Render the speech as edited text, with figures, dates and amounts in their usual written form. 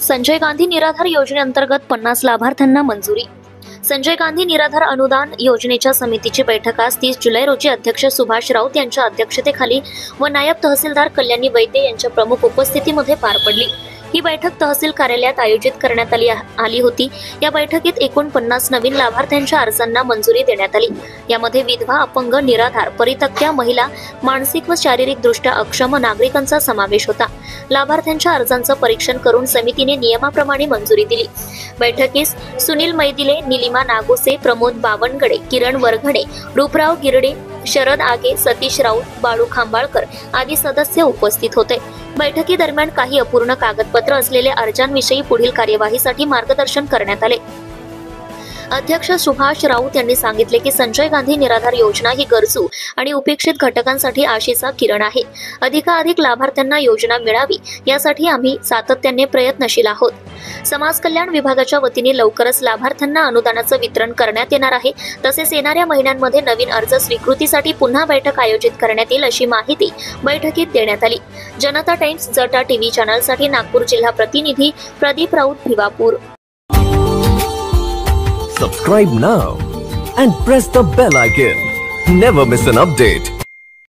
संजय गांधी निराधार योजनेअंतर्गत 50 लाभार्थ्यांना मंजुरी। संजय गांधी निराधार अनुदान योजनेच्या समितीची बैठक आज 30 जुलै रोजी अध्यक्ष सुभाष राऊत यांच्या अध्यक्षतेखाली व नायब तहसीलदार कल्याणी वैद्य यांच्या प्रमुख उपस्थितीमध्ये पार पडली। ही बैठक तहसील कार्यालयात आयोजित करण्यात आली होती। या बैठकीत एकूण 50 नवीन लाभार्थ्यांच्या अर्जांना मंजुरी देण्यात आली। यामध्ये विधवा, अपंग, निराधार, परित्यक्त्या, महिला, मानसिक व शारीरिक दृष्ट्या अक्षम नागरिकांचा समावेश होता। लाभार्थ्यांच्या अर्जांचं परीक्षण करून समितीने नियमाप्रमाणे मंजुरी दिली। बैठकीस सुनील मैदिले, निलिमा नागोसे, प्रमोद बावनगडे, किरण वरघडे, रूपराव गिरडे, शरद आगे, सतीश राऊत, बाळू खांबाळकर आदी सदस्य उपस्थित होते। बैठकीदरम्यान काही अपूर्ण कागदपत्र असलेल्या अर्जांविषयी पुढील कार्यवाहीसाठी मार्गदर्शन करण्यात आले। अध्यक्ष सुभाष राऊत यांनी सांगितले की संजय गांधी निराधार योजना ही गरजू आणि उपेक्षित घटकांसाठी आशेचा किरण आहे। अधिकाधिक लाभार्थ्यांना योजना मिळावी यासाठी आम्ही सातत्याने प्रयत्नशील आहोत। समाज कल्याण विभागाच्या वतीने लवकरच लाभार्थ्यांना अनुदानाचं वितरण करण्यात येणार आहे। तसेच येणाऱ्या महिन्यांमध्ये नवीन अर्ज स्वीकृतीसाठी पुन्हा बैठक आयोजित करण्यात येईल अशी माहिती बैठकीत देण्यात आली। जनता टाइम्स जटा टीव्ही चॅनलसाठी नागपूर जिल्हा प्रतिनिधी Pradeep Raut, Bhiwapur. Subscribe now and press the bell icon. Never miss an update.